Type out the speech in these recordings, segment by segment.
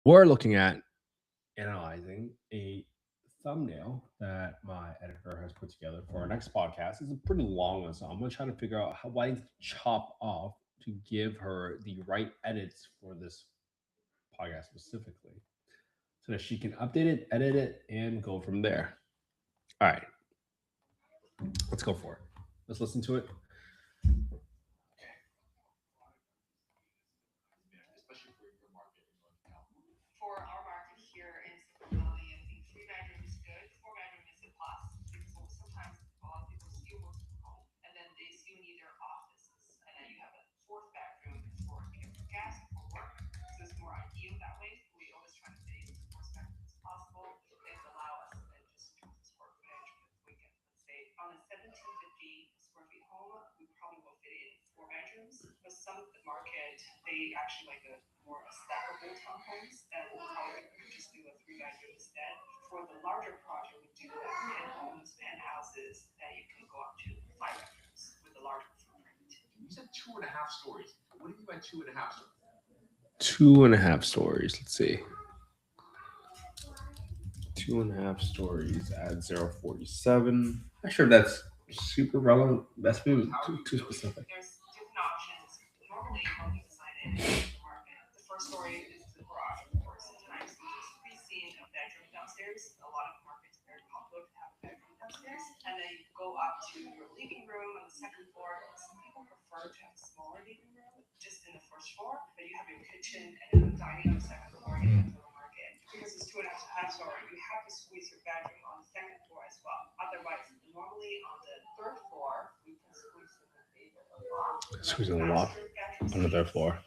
We're looking at analyzing a thumbnail that my editor has put together for our next podcast. It's a pretty long one, so I'm gonna try to figure out how what I need to chop off to give her the right edits for this podcast specifically, so that she can update it, edit it, and go from there. All right, let's go for it. Let's listen to it. Two and a half stories. Let's see. 2.5 stories at 0.47. Not sure if that's super relevant. That's maybe too specific. Squeezing a lot on the third floor.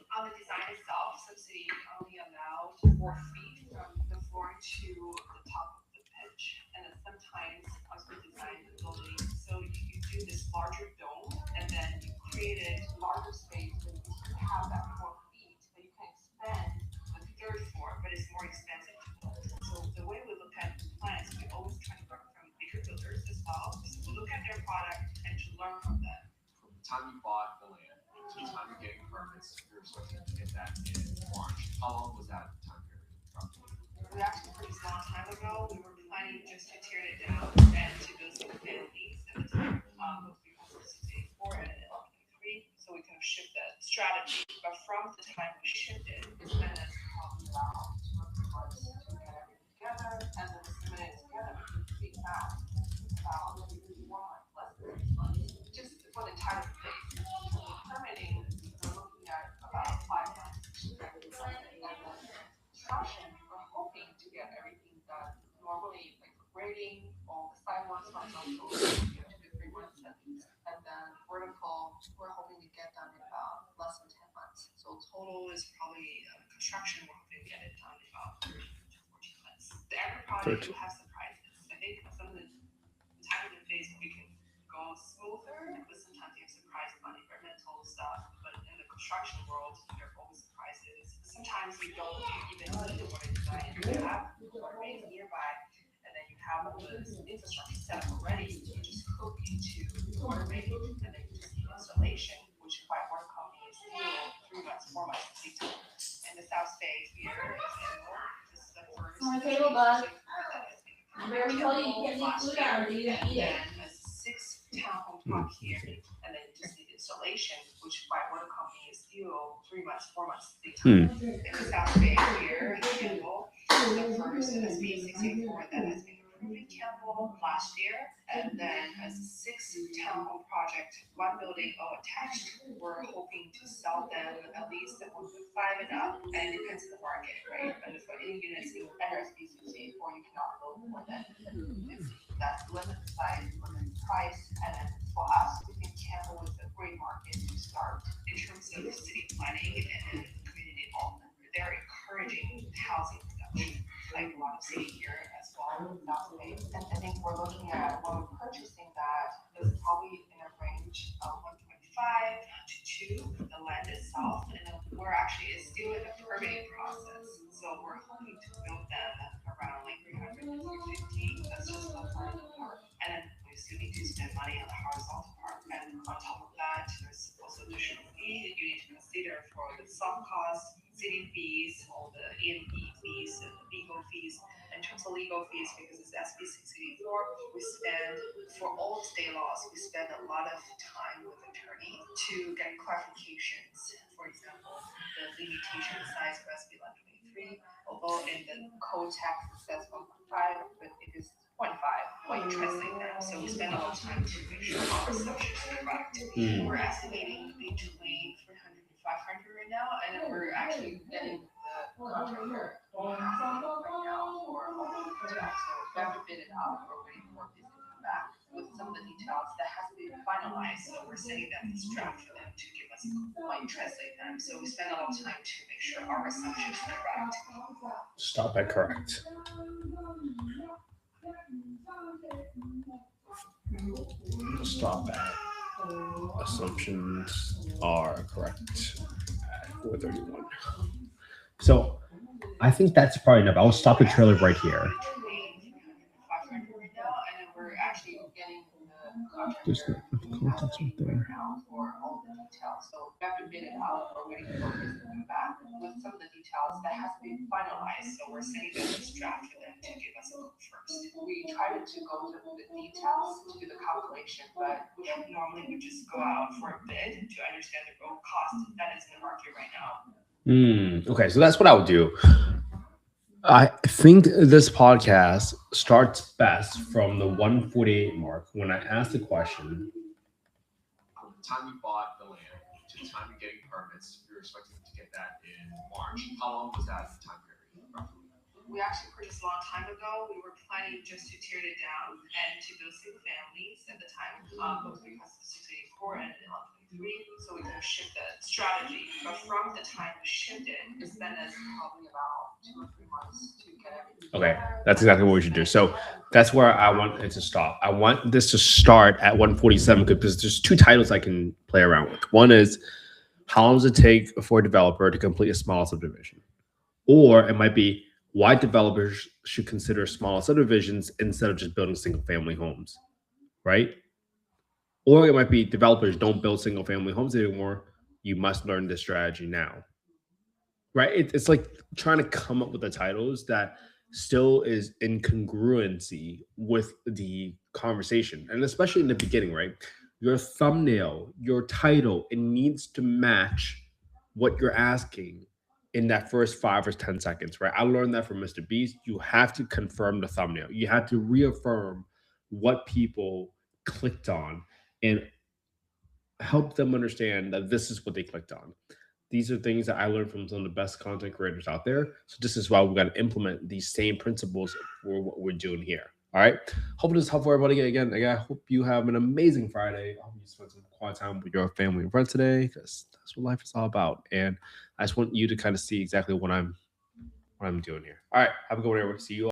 On the table, bud. Remember we told you you can't leave food out or you didn't eat it. also legal fees because it's SB 684. We spend for all state laws. We spend a lot of time with attorney to get clarifications. For example, the limitation size for SB 123, although in the code text it says 1.5, but it is 0.5 when you translate that. So we spend a lot of time to make sure our assumption is correct. We're estimating between 300 to 500 right now, and we're actually getting the contractor right now for all the details. So we have to bid it out. We're waiting for this to come back with some of the details that has to be finalized. So we're sending them this draft for them to give us when you translate them. So we spend a lot of time to make sure our assumption is correct. Stop at correct. Stop at assumptions are correct at 431. So I think that's probably enough. I'll stop the trailer right here. We're actually getting the There's the context right there. now for all the details. So we have to bid it out. We're waiting for this to come back with some of the details that has to be finalized. So we're sending them this draft for them to give us a look first. We try to go to the details to do the calculation, but we normally would just go out for a bid to understand the real cost that is in the market right now. Okay, so that's what I would do. I think this podcast starts best from the 148 mark when I ask the question. From the time we bought the land to the time of getting permits, we were expecting to get that in March. How long was that time period, roughly? We actually purchased a long time ago. We were planning just to tear it down and to build single families at the time, both because of 684 and 123, so we can shift the strategy. But from the time we shift it, it's been us probably about 2 or 3 months to get everything. Okay, that's exactly what we should do. So that's where I want it to stop. I want this to start at 147 because there's two titles I can play around with. One is how long does it take for a developer to complete a small subdivision? Or it might be why developers should consider small subdivisions instead of just building single family homes, right? Or it might be developers don't build single family homes anymore. You must learn this strategy now, right? It's like trying to come up with the titles that still is in congruency with the conversation. And especially in the beginning, right? Your thumbnail, your title, it needs to match what you're asking in that first 5 or 10 seconds, right? I learned that from Mr. Beast. You have to confirm the thumbnail. You have to reaffirm what people clicked on and help them understand that this is what they clicked on. These are things that I learned from some of the best content creators out there. So this is why we got to implement these same principles for what we're doing here. All right. Hope this is helpful, everybody. Again, I hope you have an amazing Friday. I hope you spend some quality time with your family and friends today, because that's what life is all about. And I just want you to kind of see exactly what I'm doing here. All right. Have a good one, everybody. See you all.